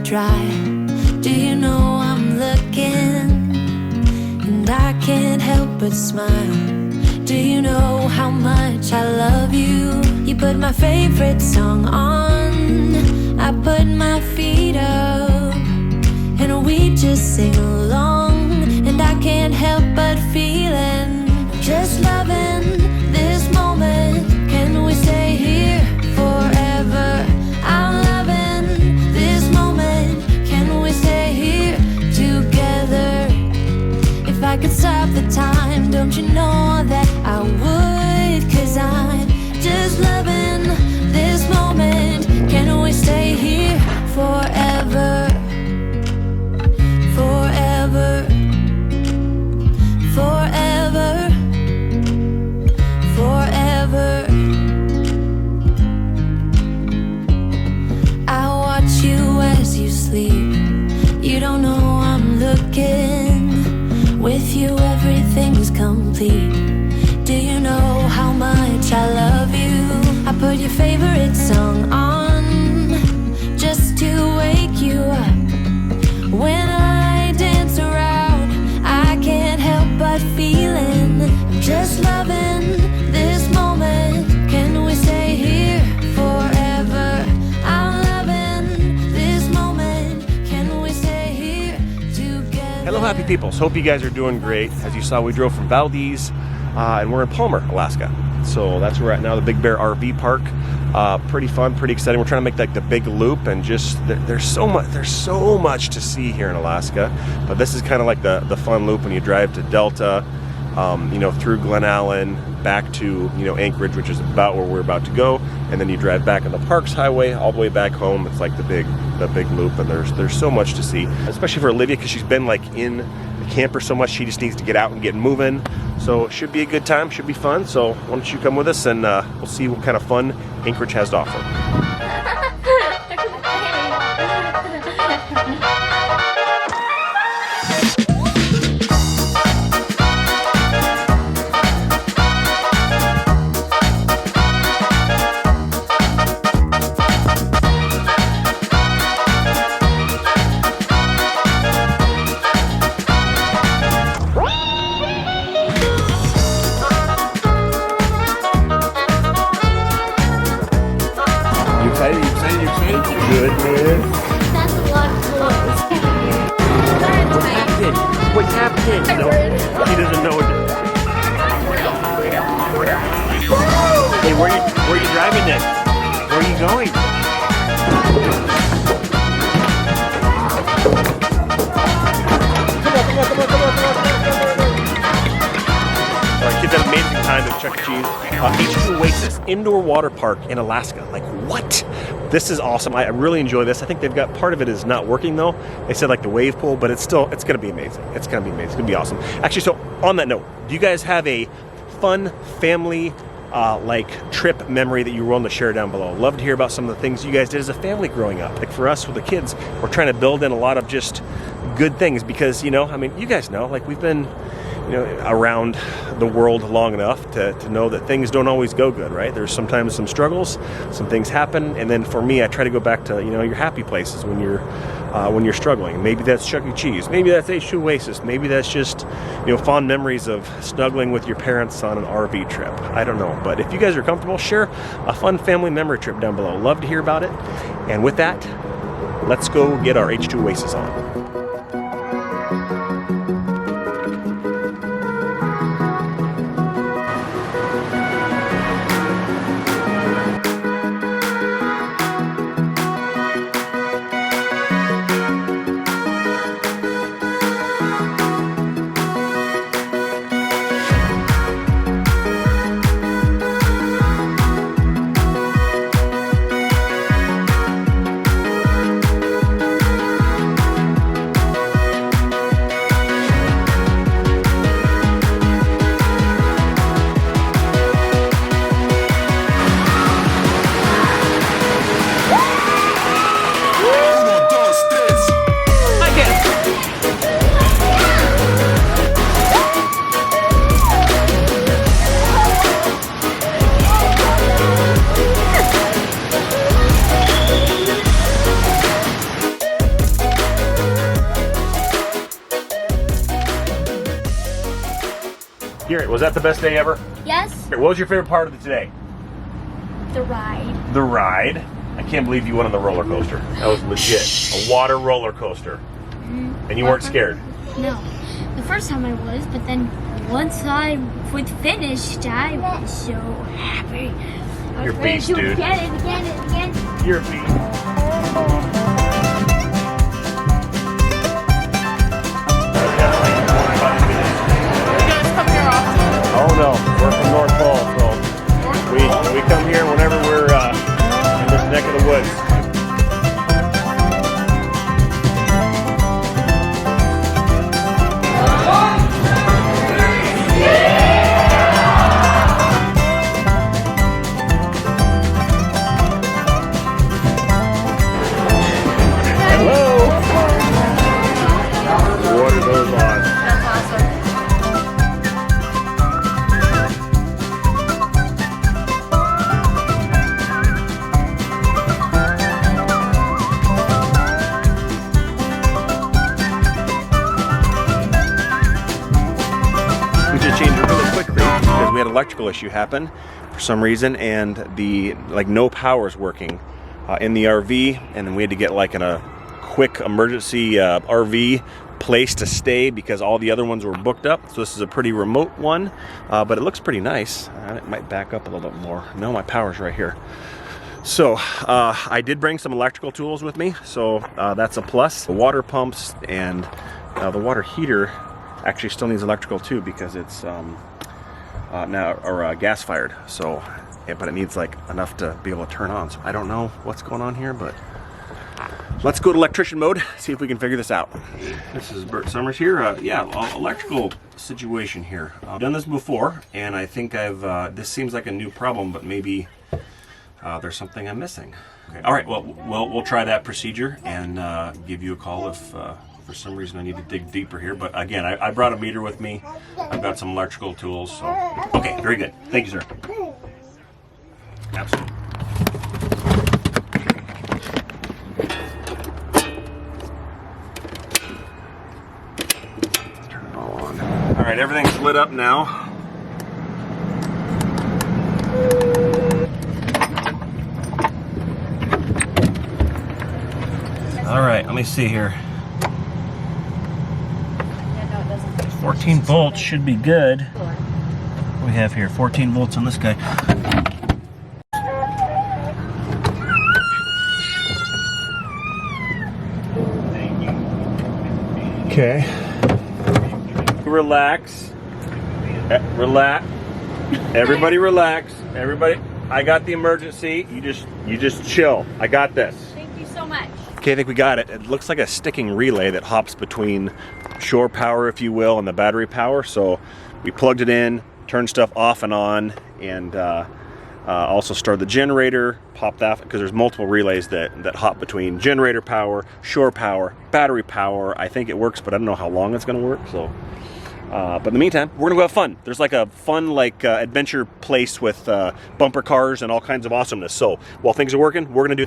dry. Do you know I'm looking? And I can't help but smile. Do you know how much I love you? You put my favorite song on, I put my feet up, and we just sing along. And I can't help but feeling, just loving this moment. Can we stay here forever? I'm loving this moment. Can we stay here together? If I could stop the time, don't you know that I would? 'Cause I'm just loving this moment. Can we stay here forever? Forever. Forever. Forever. I watch you as you sleep. You don't know I'm looking. With you everything's complete. Do you know how much I love you? I put your favorite song on just to wake you up. When I dance around, I can't help but feeling, just loving this moment. Can we stay here forever? I'm loving this moment. Can we stay here together? Hello, happy peoples. Hope you guys are doing great. As you saw, we drove from Valdez, and we're in Palmer, Alaska. So that's where we're at now, the Big Bear RV Park. Pretty fun, pretty exciting. We're trying to make like the big loop, and just there's so much to see here in Alaska. But this is kind of like the fun loop when you drive to Delta, through Glen Allen, back to Anchorage, which is about where we're about to go, and then you drive back on the Parks Highway all the way back home. It's like the big loop, and there's so much to see, especially for Olivia, because she's been like in the camper so much. She just needs to get out and get moving. So it should be a good time, should be fun. So why don't you come with us, and we'll see what kind of fun Anchorage has to offer. Good, man. That's a lot of clothes. What happened? No, he doesn't know what. Hey, where are you driving this? Where are you going? Come on. All right, kids had an amazing time at Chuck E. Cheese. H2 Oasis Indoor Water Park in Alaska. Like, what? This is awesome. I really enjoy this. I think they've got part of it is not working though. They said like the wave pool, but it's going to be amazing. It's going to be amazing. It's going to be awesome. Actually, so on that note, do you guys have a fun family trip memory that you're willing to share down below? Love to hear about some of the things you guys did as a family growing up. Like for us with the kids, we're trying to build in a lot of just good things because, you guys know, like we've been around the world long enough to know that things don't always go good, right? There's sometimes some struggles, some things happen, and then for me, I try to go back to your happy places when you're struggling. Maybe that's Chuck E. Cheese, maybe that's H2 Oasis, maybe that's just fond memories of snuggling with your parents on an RV trip. I don't know, but if you guys are comfortable, share a fun family memory trip down below. Love to hear about it. And with that, let's go get our H2 Oasis on. Garrett, was that the best day ever? Yes, What was your favorite part of the today? the ride. The ride. I can't believe you went on the roller coaster. That was legit. A water roller coaster. And you weren't scared? No, the first time I was, but then once I was finished, I was so happy. I You're was a ready beast, to dude. Again and again and again. You're a beast. Oh no, we're from North Pole, so we come here whenever we're in this neck of the woods. Hello. What are those on? That's awesome. We just changed it really quickly because we had an electrical issue happen for some reason, and the no power's working in the RV, and then we had to get like in a quick emergency RV place to stay because all the other ones were booked up. So this is a pretty remote one, but it looks pretty nice. It might back up a little bit more. No, my power's right here. So I did bring some electrical tools with me, so that's a plus. The water pumps and the water heater actually still needs electrical too because it's gas fired. So, yeah, but it needs like enough to be able to turn on. So I don't know what's going on here, but let's go to electrician mode, see if we can figure this out. This is Bert Summers here. Yeah, electrical situation here. I've done this before, and I think this seems like a new problem, but maybe there's something I'm missing. Okay. All right, well, we'll try that procedure and give you a call if for some reason I need to dig deeper here. But again, I brought a meter with me. I've got some electrical tools. So. Okay, very good. Thank you, sir. Absolutely. Turn it all on. All right, everything's lit up now. All right, let me see here. 14 volts should be good. What do we have here? 14 volts on this guy. Okay. Relax. Relax. Everybody relax. Everybody, I got the emergency. You just chill. I got this. Thank you so much. Okay, I think we got it. It looks like a sticking relay that hops between shore power, if you will, and the battery power. So we plugged it in, turned stuff off and on, and also started the generator, popped that, because there's multiple relays that hop between generator power, shore power, battery power. I think it works, but I don't know how long it's gonna work. So, but in the meantime, we're gonna go have fun. There's like a fun adventure place with bumper cars and all kinds of awesomeness. So while things are working, we're gonna do.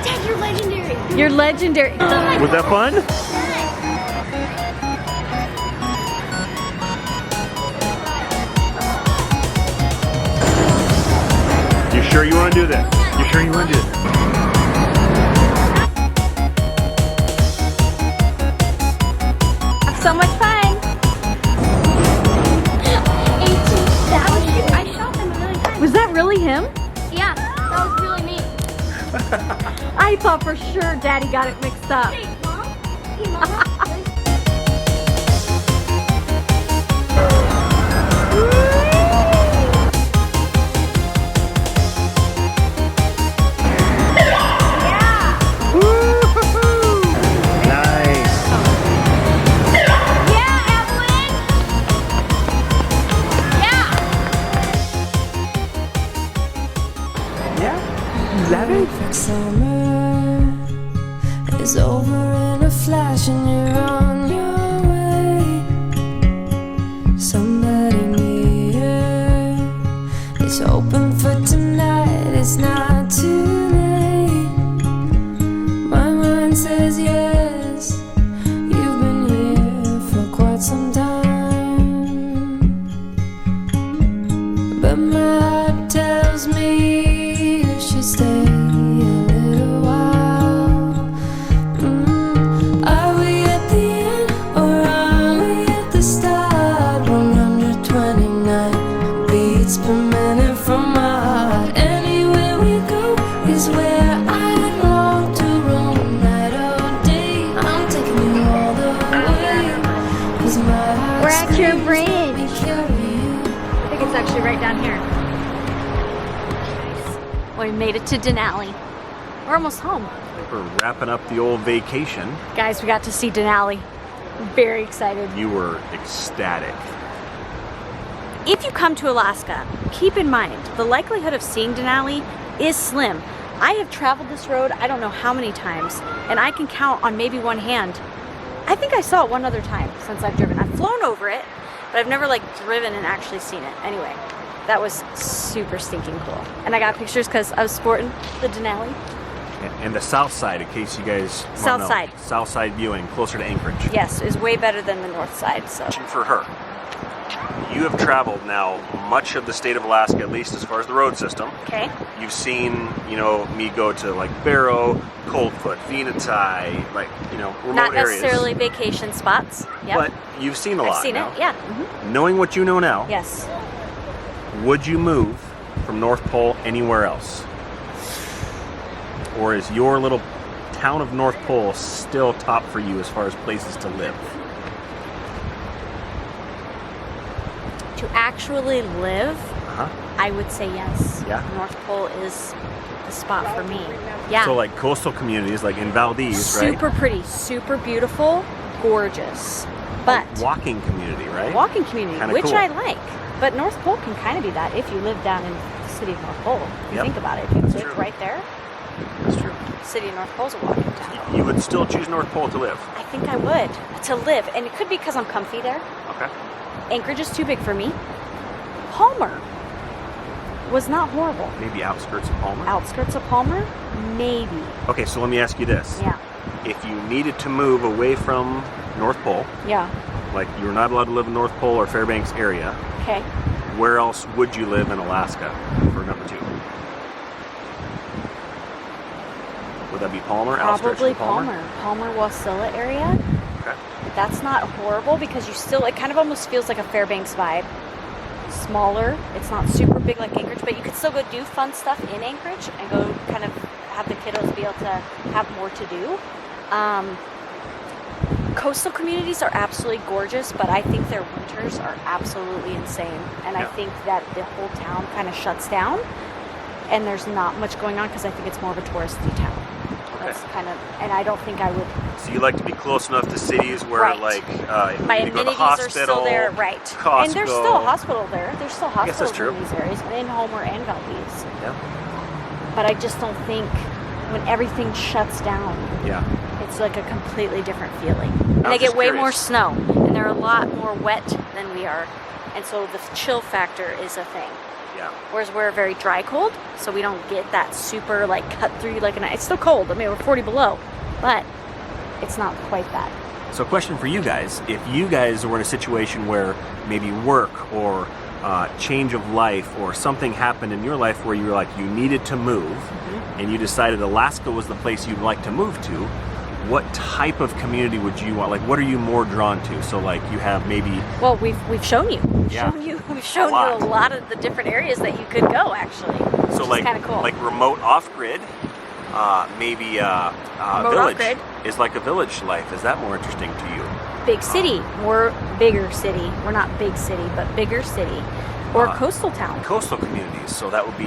Dad, you're legendary. You're legendary. Was that fun? You sure you want to do this? You sure you want to do this? Have so much fun. 18,000. I shot them him? Yeah, that was really neat. I thought for sure Daddy got it mixed up. Hey, Mom. Hey, Mama. Summer is over in a flash and you're on your way. Somebody near is hoping for tonight. It's not too late. My mind says yes. You've been here for quite some time, but my heart tells me you should stay. We're at your bridge. I think it's actually right down here. Well, we made it to Denali. We're almost home. We're wrapping up the old vacation. Guys, we got to see Denali. Very excited. You were ecstatic. If you come to Alaska, keep in mind the likelihood of seeing Denali is slim. I have traveled this road I don't know how many times, and I can count on maybe one hand. I think I saw it one other time since I've driven. I've flown over it, but I've never like driven and actually seen it. Anyway, that was super stinking cool. And I got pictures because I was sporting the Denali. And the south side, in case you guys South know, side. South side viewing, closer to Anchorage. Yes, is way better than the north side. So For her, you have traveled now much of the state of Alaska, at least as far as the road system. okay, You've seen, you know, me go to like Barrow, Coldfoot, Venati, like, you know, remote not areas. necessarily vacation spots. Yep. But you've seen a lot I've seen now. it. Yeah. Knowing what you know now, Yes. would you move from North Pole anywhere else? Or is your little town of North Pole still top for you as far as places to live? To actually live, Uh-huh. I would say yes. Yeah? North Pole is the spot for me. Yeah. So like coastal communities like in Valdez, right? Super pretty, super beautiful, gorgeous. But Walking community, right? walking community, Kinda which cool. I like. But North Pole can kind of be that if you live down in the city of North Pole. If you Yep. think about it, if you That's live true. right there, That's true. the city of North Pole's a walking town. You would still choose North Pole to live. I think I would to live, and it could be because I'm comfy there. Okay. Anchorage is too big for me. Palmer was not horrible. Maybe outskirts of Palmer? Outskirts of Palmer, maybe. Okay, so let me ask you this. Yeah. If you needed to move away from North Pole, Yeah. like you're not allowed to live in North Pole or Fairbanks area, Okay. where else would you live in Alaska for number 2? Would that be Palmer? Outskirts Probably of Palmer? Palmer, Wasilla area. Okay. That's not horrible because you still, it kind of almost feels like a Fairbanks vibe. Smaller. It's not super big like Anchorage, but you could still go do fun stuff in Anchorage and go kind of have the kiddos be able to have more to do. Coastal communities are absolutely gorgeous, but I think their winters are absolutely insane. And I Yeah. think that the whole town kind of shuts down and there's not much going on because I think it's more of a touristy town. Okay. That's kind of, and I don't think I would. So you like to be close enough to cities where, Right. like, if you My need to go to the amenities hospital, are still there, right? Costco. And there's still a hospital there. There's still guess that's hospitals true. in these areas, in Homer and Valdez. Yeah. But I just don't think when everything shuts down, Yeah. it's like a completely different feeling. And I'm they get just way curious. more snow, and they're a lot more wet than we are, and so the chill factor is a thing. Yeah. Whereas we're very dry cold, so we don't get that super like cut through you like an. It's still cold. I mean, we're 40 below, but it's not quite that. So question for you guys, if you guys were in a situation where maybe work or change of life or something happened in your life where you were like, you needed to move and you decided Alaska was the place you'd like to move to, what type of community would you want? Like, what are you more drawn to? So like you have maybe... Well, we've shown you. Yeah. We've shown you a lot of the different areas that you could go, actually. So like, kind of cool. like remote off-grid, maybe village off-grid. is like a village life. Is that more interesting to you? Big city, more bigger city. We're not big city, but bigger city. Or coastal town. Coastal communities. So that would be,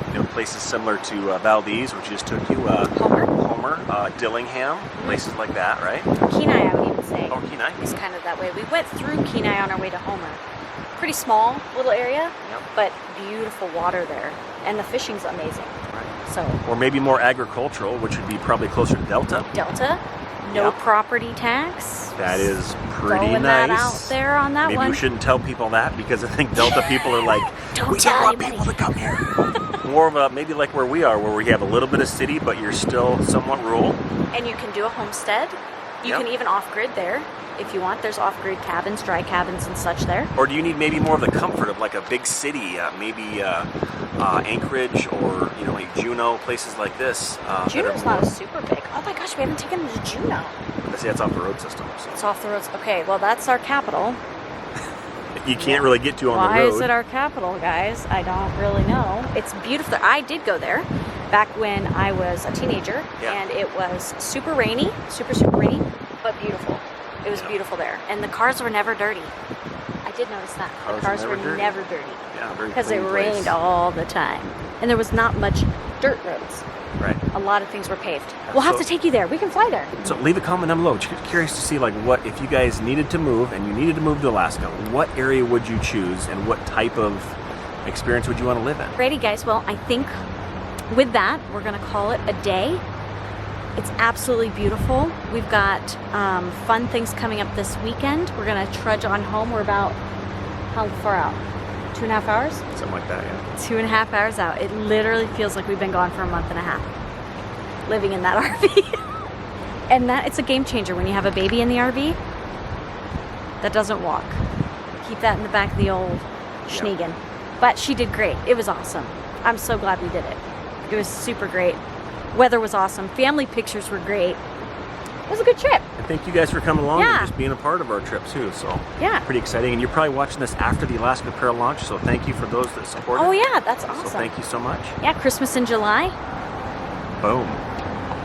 you know, places similar to Valdez, which just took you. Homer, Dillingham, places like that, right? Kenai, I would even say. Oh, Kenai. Is kind of that way. We went through Kenai on our way to Homer. Pretty small little area, Yep. but beautiful water there, and the fishing's amazing. Right. So Or maybe more agricultural, which would be probably closer to Delta. Delta, no Yep. property tax. That is pretty Throwing nice. that out there on that Maybe one. we shouldn't tell people that because I think Delta people are like, Don't we tell don't want anybody." people to come here. More of a, maybe like where we are, where we have a little bit of city, but you're still somewhat rural. And you can do a homestead. You Yep. can even off-grid there if you want. There's off-grid cabins, dry cabins and such there. Or do you need maybe more of the comfort of like a big city, maybe Anchorage or, you know, like Juneau, places like this. that Juneau's are not more- a super big. Oh my gosh, we haven't taken them to Juneau. See, that's off the road system. So. It's off the roads. Okay, well that's our capital. You can't really get to on Why the road. is it our capital, guys? I don't really know. It's beautiful. I did go there back when I was a teenager, Yeah. and it was super rainy, super rainy, but beautiful. It was beautiful there, and the cars were never dirty. I did notice that. The cars were never dirty Yeah, very because it clean place. rained all the time, and there was not much dirt roads. Right. A lot of things were paved. We'll have So- to take you there. We can fly there. So leave a comment down below. Curious to see like what if you guys needed to move and you needed to move to Alaska, what area would you choose and what type of experience would you want to live in? Alrighty, guys. Well, I think with that, we're gonna call it a day. It's absolutely beautiful. We've got fun things coming up this weekend. We're gonna trudge on home. We're about how far out? 2.5 hours? Something like that, yeah. 2.5 hours out. It literally feels like we've been gone for a month and a half, living in that RV. And that it's a game changer when you have a baby in the RV that doesn't walk. Keep that in the back of the old Schneegen. But she did great. It was awesome. I'm so glad we did it. It was super great. Weather was awesome. Family pictures were great. It was a good trip. And thank you guys for coming along Yeah. and just being a part of our trip too. So Yeah. pretty exciting. And you're probably watching this after the Alaska Apparel launch. So thank you for those that supported. Oh yeah, that's awesome. So thank you so much. Yeah, Christmas in July. Boom.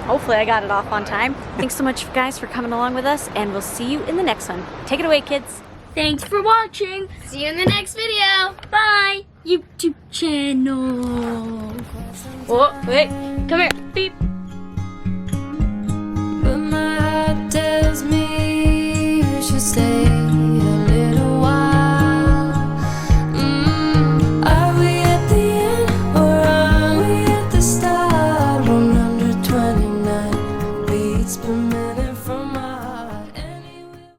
Hopefully I got it off on time. Thanks so much guys for coming along with us, and we'll see you in the next one. Take it away, kids. Thanks for watching. See you in the next video. Bye. YouTube channel. Oh, wait. Come here. Beep. But my heart tells me you should stay